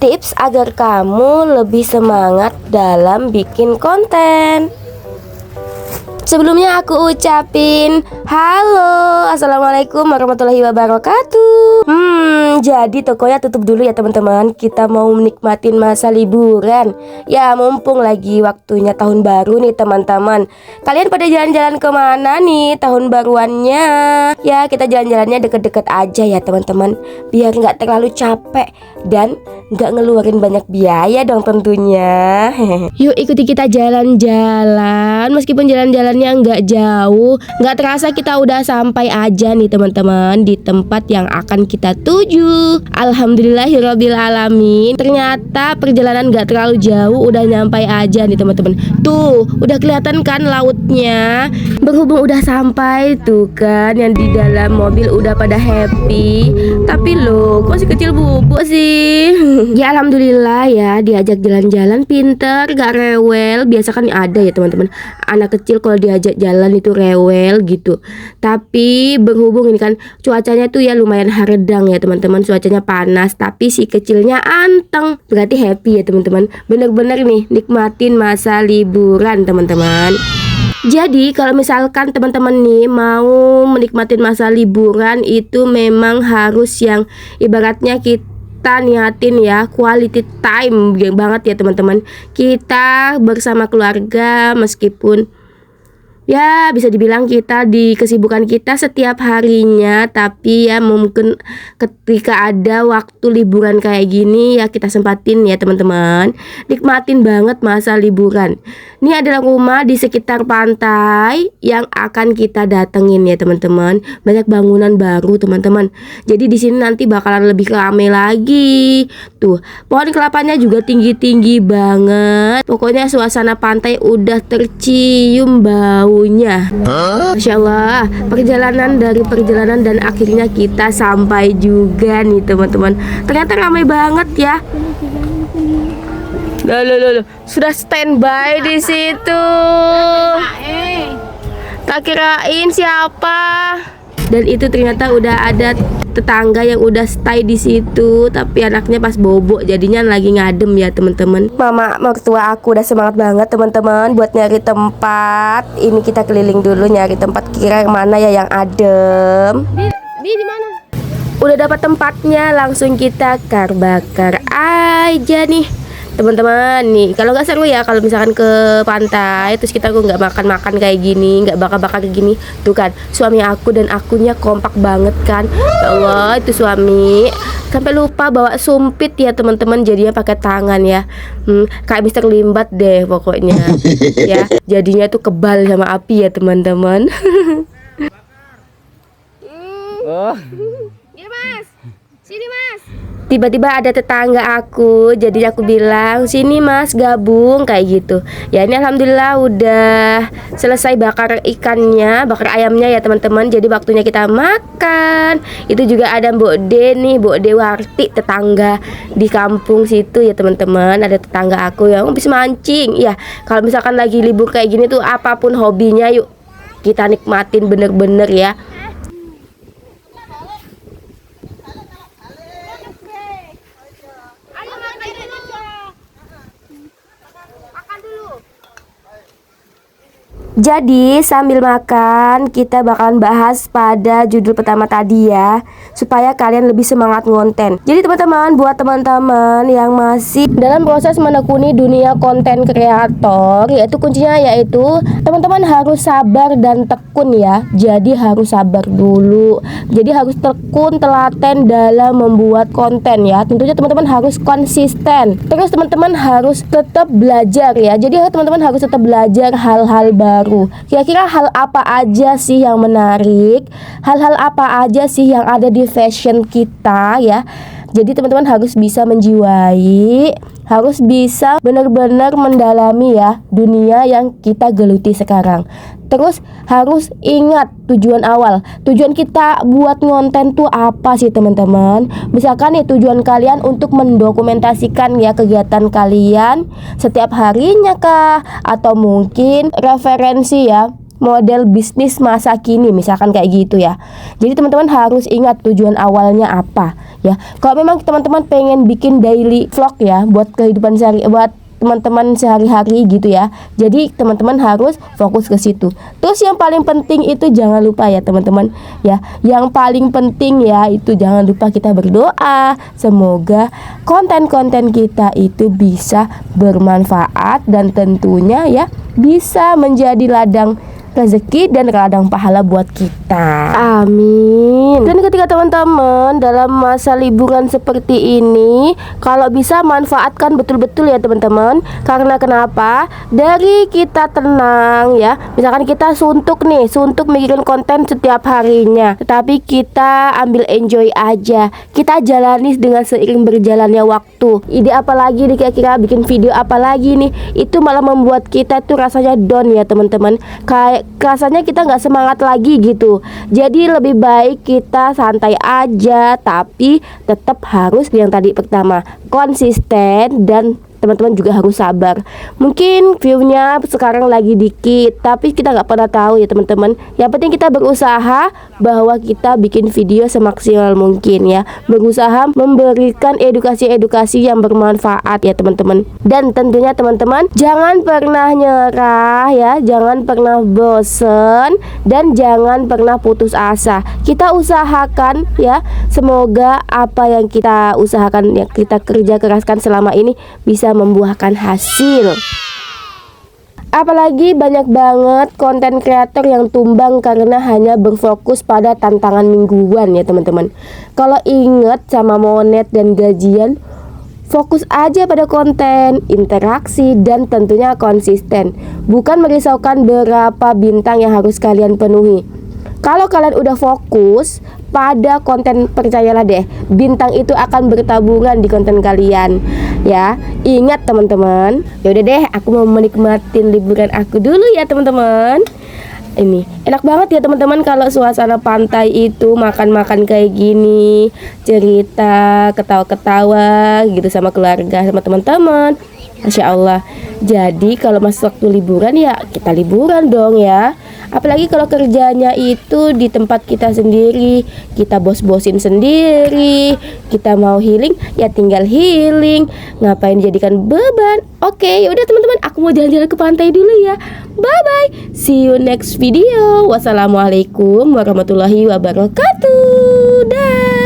Tips agar kamu lebih semangat dalam bikin konten. Sebelumnya aku ucapin halo, assalamualaikum warahmatullahi wabarakatuh. Jadi tokonya tutup dulu ya teman-teman. Kita mau menikmatin masa liburan. Ya mumpung lagi waktunya tahun baru nih teman-teman. Kalian pada jalan-jalan kemana nih tahun baruannya? Ya kita jalan-jalannya deket-deket aja ya teman-teman, biar nggak terlalu capek dan nggak ngeluarin banyak biaya dong tentunya. Yuk ikuti kita jalan-jalan. Meskipun jalan-jalannya nggak jauh, nggak terasa kita udah sampai aja nih teman-teman di tempat yang akan kita tuju. Alhamdulillahirabbil alamin. Ternyata perjalanan nggak terlalu jauh, udah nyampai aja nih teman-teman. Tuh udah kelihatan kan lautnya. Berhubung udah sampai tuh kan, yang di dalam mobil udah pada happy. Tapi loh kok si kecil bubuk sih. Ya alhamdulillah ya, diajak jalan-jalan pinter, gak rewel. Biasa kan ada ya teman-teman, anak kecil kalau diajak jalan itu rewel gitu. Tapi berhubung ini kan cuacanya tuh ya lumayan haredang ya teman-teman, cuacanya panas, tapi si kecilnya anteng. Berarti happy ya teman-teman. Bener-bener nih nikmatin masa liburan teman-teman. Jadi kalau misalkan teman-teman nih mau menikmatin masa liburan itu memang harus yang ibaratnya kita niatin ya quality time banget ya teman-teman. Kita bersama keluarga, meskipun ya bisa dibilang kita di kesibukan kita setiap harinya, tapi ya mungkin ketika ada waktu liburan kayak gini ya kita sempatin ya teman-teman. Nikmatin banget masa liburan. Ini adalah rumah di sekitar pantai yang akan kita datengin ya teman-teman. Banyak bangunan baru teman-teman. Jadi di sini nanti bakalan lebih ramai lagi. Tuh, pohon kelapanya juga tinggi-tinggi banget. Pokoknya suasana pantai udah tercium baunya. Masya Allah, perjalanan dan akhirnya kita sampai juga nih teman-teman. Ternyata ramai banget ya. Loh, sudah standby di situ. Tak kirain siapa. Dan itu ternyata udah ada tetangga yang udah stay di situ, tapi anaknya pas bobok jadinya lagi ngadem ya teman-teman. Mama mertua aku udah semangat banget teman-teman buat nyari tempat. Ini kita keliling dulu nyari tempat, kira yang mana ya yang adem. Di mana? Udah dapat tempatnya, langsung kita bakar aja nih teman-teman. Nih kalau nggak seru ya kalau misalkan ke pantai terus kita nggak makan kayak gini, nggak bakar gini. Tuh kan suami aku dan akunya kompak banget kan. Ya Allah, itu suami sampai lupa bawa sumpit ya teman-teman, jadinya pakai tangan ya. Kayak Mister Limbat deh pokoknya. Ya jadinya tuh kebal sama api ya teman-teman. Ya mas, sini mas. Tiba-tiba ada tetangga aku, jadi aku bilang sini mas gabung kayak gitu. Ya ini alhamdulillah udah selesai bakar ikannya, bakar ayamnya ya teman-teman. Jadi waktunya kita makan. Itu juga ada Mbok De nih, Mbok Dewarti, tetangga di kampung situ ya teman-teman. Ada tetangga aku yang bisa mancing. Ya kalau misalkan lagi libur kayak gini tuh apapun hobinya yuk kita nikmatin bener-bener ya. Jadi sambil makan kita bakalan bahas pada judul pertama tadi ya, supaya kalian lebih semangat ngonten. Jadi teman-teman, buat teman-teman yang masih dalam proses menekuni dunia konten kreator, yaitu kuncinya yaitu teman-teman harus sabar dan tekun ya. Jadi harus sabar dulu. Jadi harus tekun, telaten dalam membuat konten ya. Tentunya teman-teman harus konsisten. Terus teman-teman harus tetap belajar ya. Jadi teman-teman harus tetap belajar hal-hal baru. Kira-kira hal apa aja sih yang menarik? Hal-hal apa aja sih yang ada di fashion kita ya? Jadi teman-teman harus bisa menjiwai, harus bisa benar-benar mendalami ya dunia yang kita geluti sekarang. Terus harus ingat tujuan awal. Tujuan kita buat ngonten tuh apa sih teman-teman? Misalkan nih tujuan kalian untuk mendokumentasikan ya kegiatan kalian setiap harinya kah? Atau mungkin referensi ya model bisnis masa kini, misalkan kayak gitu ya. Jadi teman-teman harus ingat tujuan awalnya apa ya. Kalau memang teman-teman pengen bikin daily vlog ya buat kehidupan sehari, buat teman-teman sehari-hari gitu ya. Jadi teman-teman harus fokus ke situ. Terus yang paling penting itu jangan lupa ya teman-teman ya. Yang paling penting ya itu jangan lupa kita berdoa semoga konten-konten kita itu bisa bermanfaat dan tentunya ya bisa menjadi ladang rezeki dan ladang pahala buat kita. Amin. Dan ketika teman-teman dalam masa liburan seperti ini, kalau bisa manfaatkan betul-betul ya teman-teman. Karena kenapa? Dari kita tenang ya. Misalkan kita suntuk nih, suntuk mikirin konten setiap harinya, tetapi kita ambil enjoy aja. Kita jalani dengan seiring berjalannya waktu. Ide apa lagi nih kira-kira, bikin video apa lagi nih? Itu malah membuat kita tuh rasanya down ya teman-teman. Kayak rasanya kita nggak semangat lagi gitu. Jadi lebih baik kita santai aja, tapi tetap harus yang tadi pertama konsisten dan teman-teman juga harus sabar. Mungkin view-nya sekarang lagi dikit, tapi kita nggak pernah tahu ya teman-teman. Yang penting kita berusaha bahwa kita bikin video semaksimal mungkin ya. Berusaha memberikan edukasi-edukasi yang bermanfaat ya teman-teman. Dan tentunya teman-teman jangan pernah nyerah ya, jangan pernah bosen dan jangan pernah putus asa. Kita usahakan ya, semoga apa yang kita usahakan, yang kita kerja keraskan selama ini bisa membuahkan hasil. Apalagi banyak banget konten kreator yang tumbang karena hanya berfokus pada tantangan mingguan ya teman-teman. Kalau inget sama monet dan gajian, fokus aja pada konten, interaksi, dan tentunya konsisten. Bukan merisaukan berapa bintang yang harus kalian penuhi. Kalau kalian udah fokus pada konten, percayalah deh, bintang itu akan bertaburan di konten kalian. Ya, ingat teman-teman. Ya udah deh, aku mau menikmatin liburan aku dulu ya teman-teman. Ini enak banget ya teman-teman kalau suasana pantai itu makan-makan kayak gini, cerita, ketawa-ketawa gitu sama keluarga, sama teman-teman. Masya Allah. Jadi kalau masuk waktu liburan ya kita liburan dong ya. Apalagi kalau kerjanya itu di tempat kita sendiri, kita bos-bosin sendiri, kita mau healing ya tinggal healing, ngapain jadikan beban. Oke, yaudah teman-teman, aku mau jalan-jalan ke pantai dulu ya. Bye bye, see you next video. Wassalamualaikum warahmatullahi wabarakatuh. Dah.